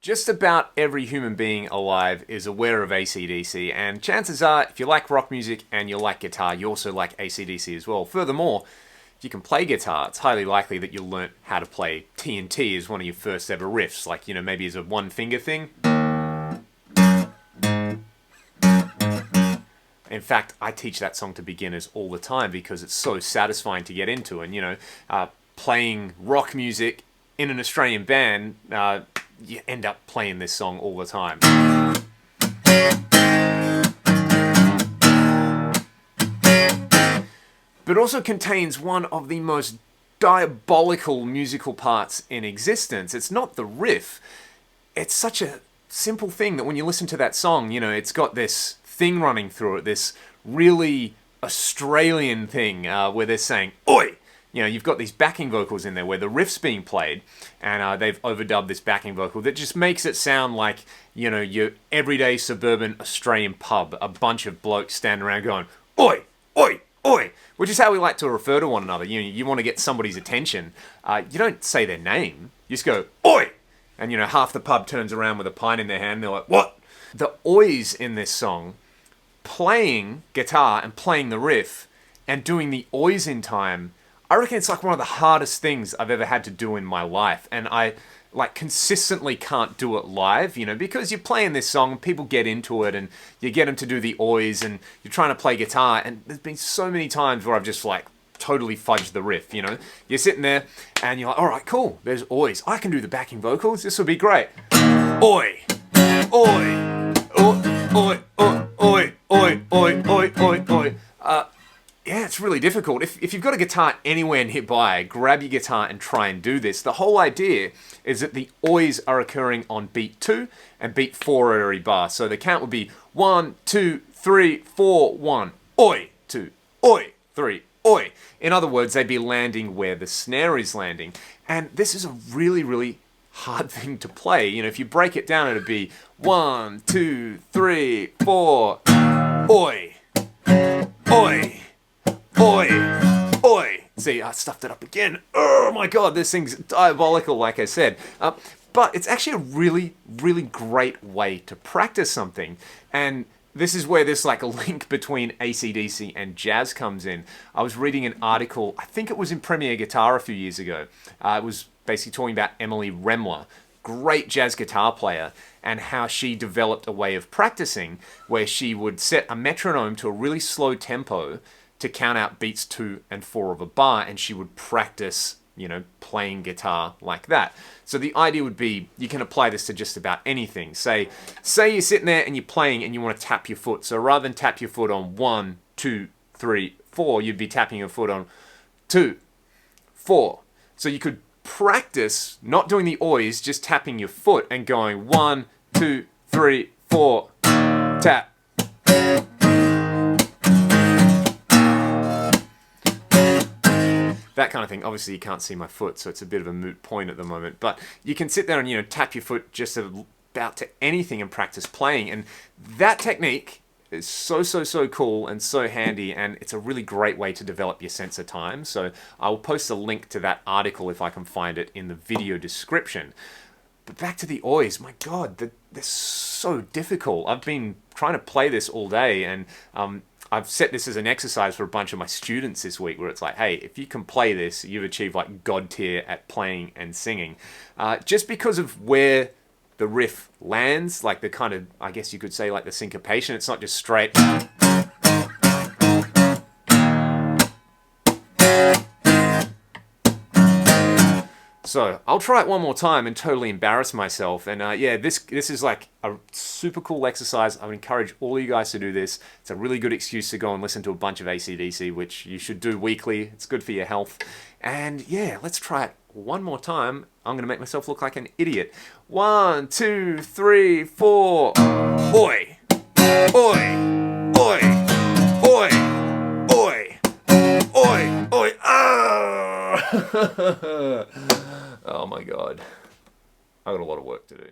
Just about every human being alive is aware of AC/DC, and chances are, if you like rock music and you like guitar, you also like AC/DC as well. Furthermore, if you can play guitar, it's highly likely that you'll learn how to play TNT as one of your first ever riffs, like, maybe as a one-finger thing. In fact, I teach that song to beginners all the time because it's so satisfying to get into, and, playing rock music in an Australian band, you end up playing this song all the time. But it also contains one of the most diabolical musical parts in existence. It's not the riff. It's such a simple thing that when you listen to that song, it's got this thing running through it, this really Australian thing where they're saying, "Oi!" You've got these backing vocals in there where the riff's being played, and they've overdubbed this backing vocal that just makes it sound like, your everyday suburban Australian pub, a bunch of blokes standing around going, "Oi! Oi! Oi!" Which is how we like to refer to one another. You want to get somebody's attention. You don't say their name. You just go, "Oi!" And, half the pub turns around with a pint in their hand, and they're like, "What?" The ois in this song, playing guitar and playing the riff, and doing the ois in time, I reckon it's like one of the hardest things I've ever had to do in my life, and I consistently can't do it live, because you're playing this song, people get into it, and you get them to do the ois, and you're trying to play guitar, and there's been so many times where I've just totally fudged the riff, You're sitting there, and you're like, all right, cool, there's ois. I can do the backing vocals, this will be great. Oi, oi, oi, oi, oi, oi, oi, oi, oi, oi, oi. Yeah, it's really difficult. If you've got a guitar anywhere nearby, grab your guitar and try and do this. The whole idea is that the ois are occurring on beat 2 and beat 4 at every bar. So the count would be 1, 2, 3, 4, 1, oi, 2, oi, 3, oi. In other words, they'd be landing where the snare is landing. And this is a really, really hard thing to play. If you break it down, it'd be 1, 2, 3, 4, oi, oi. Oi! Oi! See, I stuffed it up again. Oh my god, this thing's diabolical, like I said. But it's actually a really, really great way to practice something. And this is where this link between AC/DC and jazz comes in. I was reading an article, I think it was in Premier Guitar a few years ago. It was basically talking about Emily Remler, great jazz guitar player, and how she developed a way of practicing where she would set a metronome to a really slow tempo to count out beats 2 and 4 of a bar, and she would practice, playing guitar like that. So the idea would be, you can apply this to just about anything. Say you're sitting there and you're playing and you want to tap your foot. So rather than tap your foot on 1, 2, 3, 4, you'd be tapping your foot on 2, 4. So you could practice not doing the ois, just tapping your foot and going 1, 2, 3, 4, tap. That kind of thing. Obviously, you can't see my foot, so it's a bit of a moot point at the moment. But you can sit there and, tap your foot just about to anything and practice playing. And that technique is so, so, so cool and so handy. And it's a really great way to develop your sense of time. So I'll post a link to that article if I can find it in the video description. But back to the ois. My God, they're so difficult. I've been trying to play this all day, and I've set this as an exercise for a bunch of my students this week, where it's like, hey, if you can play this, you've achieved God tier at playing and singing. Just because of where the riff lands, the kind of, I guess you could say, the syncopation. It's not just straight. So I'll try it one more time and totally embarrass myself. And yeah, this is a super cool exercise. I would encourage all you guys to do this. It's a really good excuse to go and listen to a bunch of AC/DC, which you should do weekly. It's good for your health. And yeah, let's try it one more time. I'm going to make myself look like an idiot. 1, 2, 3, 4. Oi! Oi! Oi! Oi! Oi! Oi! Oi! Ah! Oh my God. I got a lot of work to do.